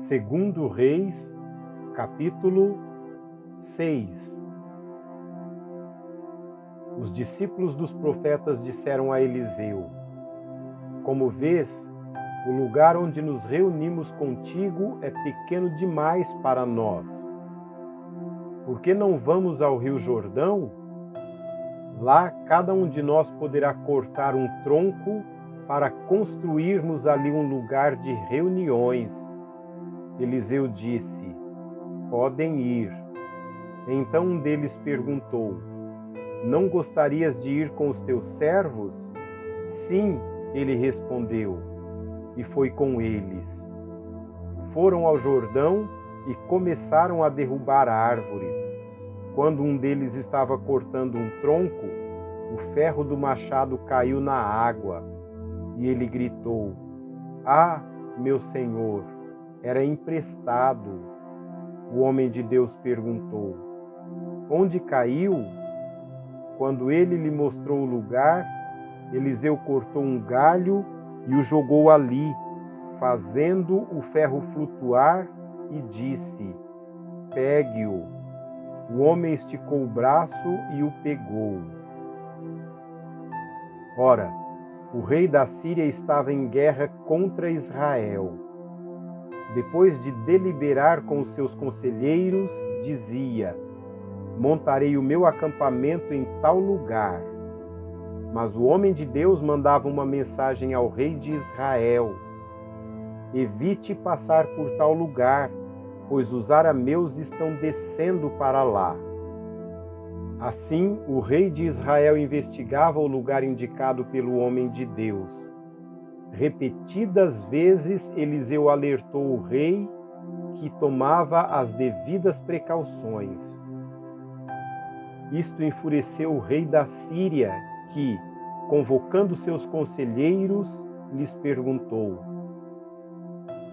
Segundo Reis, capítulo 6. Os discípulos dos profetas disseram a Eliseu: Como vês, o lugar onde nos reunimos contigo é pequeno demais para nós. Por que não vamos ao Rio Jordão? Lá cada um de nós poderá cortar um tronco para construirmos ali um lugar de reuniões. Eliseu disse: Podem ir. Então um deles perguntou: Não gostarias de ir com os teus servos? Sim, ele respondeu, e foi com eles. Foram ao Jordão e começaram a derrubar árvores. Quando um deles estava cortando um tronco, o ferro do machado caiu na água, e ele gritou: Ah, meu senhor, era emprestado. O homem de Deus perguntou: Onde caiu? Quando ele lhe mostrou o lugar, Eliseu cortou um galho e o jogou ali, fazendo o ferro flutuar, e disse: Pegue-o. O homem esticou o braço e o pegou. Ora, o rei da Síria estava em guerra contra Israel. Depois de deliberar com os seus conselheiros, dizia: Montarei o meu acampamento em tal lugar. Mas o homem de Deus mandava uma mensagem ao rei de Israel: Evite passar por tal lugar, pois os arameus estão descendo para lá. Assim, o rei de Israel investigava o lugar indicado pelo homem de Deus. Repetidas vezes, Eliseu alertou o rei, que tomava as devidas precauções. Isto enfureceu o rei da Síria, que, convocando seus conselheiros, lhes perguntou: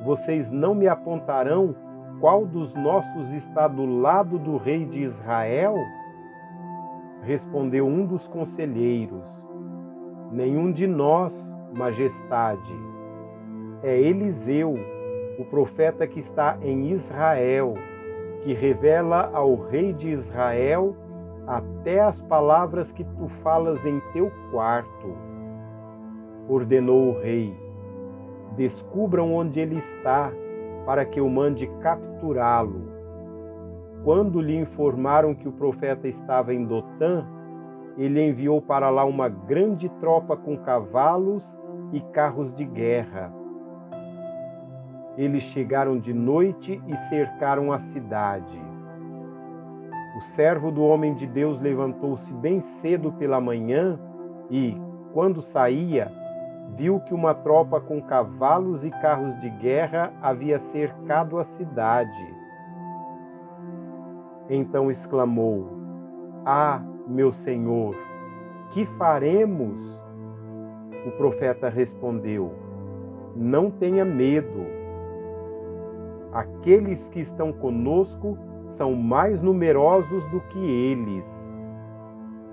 Vocês não me apontarão qual dos nossos está do lado do rei de Israel? Respondeu um dos conselheiros: Nenhum de nós, majestade. É Eliseu, o profeta que está em Israel, que revela ao rei de Israel até as palavras que tu falas em teu quarto. Ordenou o rei: Descubram onde ele está, para que eu mande capturá-lo. Quando lhe informaram que o profeta estava em Dotã, ele enviou para lá uma grande tropa com cavalos e carros de guerra. Eles chegaram de noite e cercaram a cidade. O servo do homem de Deus levantou-se bem cedo pela manhã e, quando saía, viu que uma tropa com cavalos e carros de guerra havia cercado a cidade. Então exclamou: Ah, meu senhor, que faremos? O profeta respondeu: Não tenha medo. Aqueles que estão conosco são mais numerosos do que eles.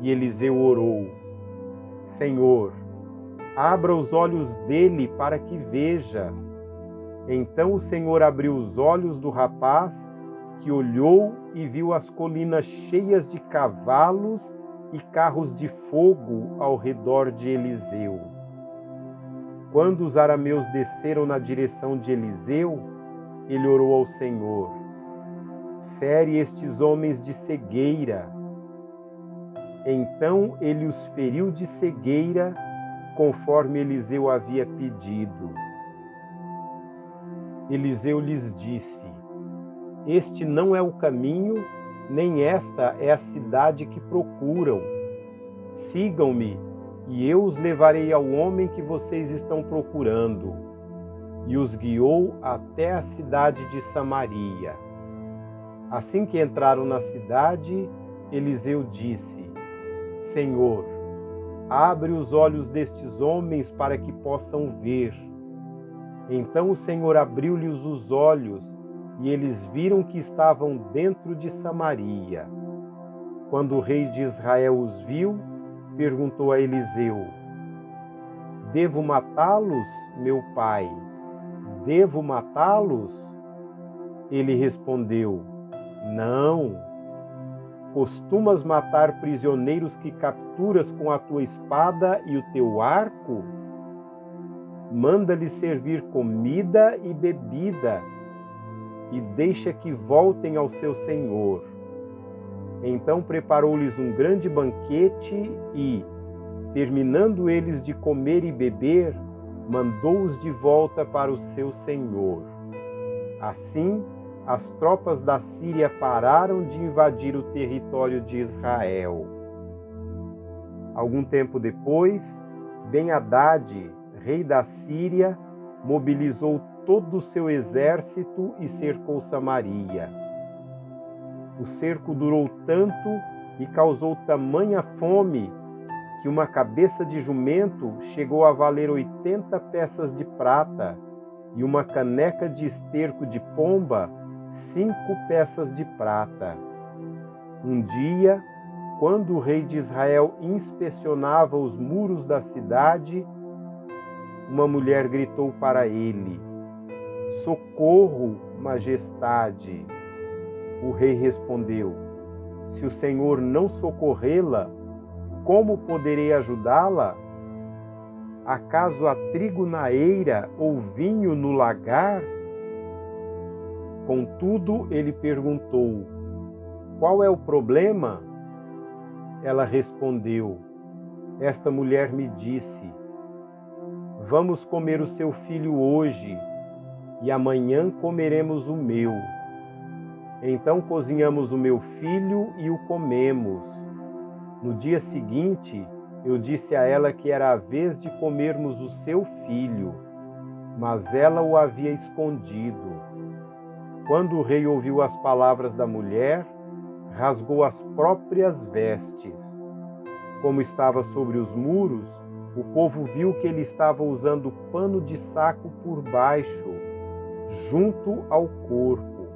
E Eliseu orou: Senhor, abra os olhos dele para que veja. Então o Senhor abriu os olhos do rapaz, que olhou e viu as colinas cheias de cavalos e carros de fogo ao redor de Eliseu. Quando os arameus desceram na direção de Eliseu, ele orou ao Senhor: Fere estes homens de cegueira. Então ele os feriu de cegueira, conforme Eliseu havia pedido. Eliseu lhes disse: Este não é o caminho, nem esta é a cidade que procuram. Sigam-me, e eu os levarei ao homem que vocês estão procurando. E os guiou até a cidade de Samaria. Assim que entraram na cidade, Eliseu disse: Senhor, abre os olhos destes homens para que possam ver. Então o Senhor abriu-lhes os olhos, e eles viram que estavam dentro de Samaria. Quando o rei de Israel os viu, perguntou a Eliseu: Devo matá-los, meu pai? Devo matá-los? Ele respondeu: Não. Costumas matar prisioneiros que capturas com a tua espada e o teu arco? Manda-lhes servir comida e bebida, e deixa que voltem ao seu senhor. Então preparou-lhes um grande banquete e, terminando eles de comer e beber, mandou-os de volta para o seu senhor. Assim, as tropas da Síria pararam de invadir o território de Israel. Algum tempo depois, Ben-Hadad, rei da Síria, mobilizou todo o seu exército e cercou Samaria. O cerco durou tanto e causou tamanha fome que uma cabeça de jumento chegou a valer 80 peças de prata e uma caneca de esterco de pomba 5 peças de prata. Um dia, quando o rei de Israel inspecionava os muros da cidade, uma mulher gritou para ele: Socorro, majestade! O rei respondeu: Se o Senhor não socorrê-la, como poderei ajudá-la? Acaso há trigo na eira ou vinho no lagar? Contudo, ele perguntou: Qual é o problema? Ela respondeu: Esta mulher me disse: Vamos comer o seu filho hoje, e amanhã comeremos o meu. Então cozinhamos o meu filho e o comemos. No dia seguinte, eu disse a ela que era a vez de comermos o seu filho, mas ela o havia escondido. Quando o rei ouviu as palavras da mulher, rasgou as próprias vestes. Como estava sobre os muros, o povo viu que ele estava usando pano de saco por baixo, junto ao corpo.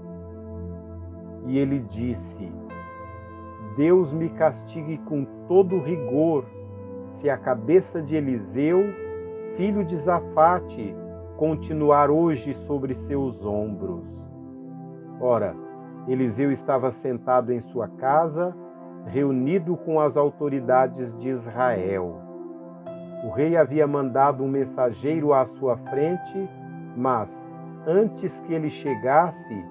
E ele disse: Deus me castigue com todo rigor, se a cabeça de Eliseu, filho de Zafate, continuar hoje sobre seus ombros. Ora, Eliseu estava sentado em sua casa, reunido com as autoridades de Israel. O rei havia mandado um mensageiro à sua frente, mas, antes que ele chegasse,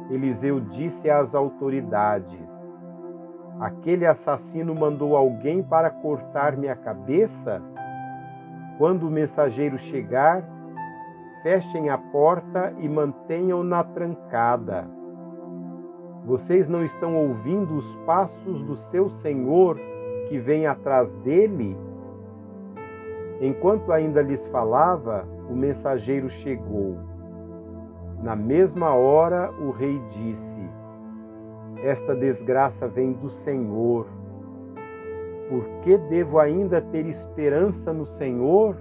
Eliseu disse às autoridades: Aquele assassino mandou alguém para cortar-me a cabeça? Quando o mensageiro chegar, fechem a porta e mantenham-na trancada. Vocês não estão ouvindo os passos do seu senhor que vem atrás dele? Enquanto ainda lhes falava, o mensageiro chegou. Na mesma hora, o rei disse: Esta desgraça vem do Senhor. Por que devo ainda ter esperança no Senhor?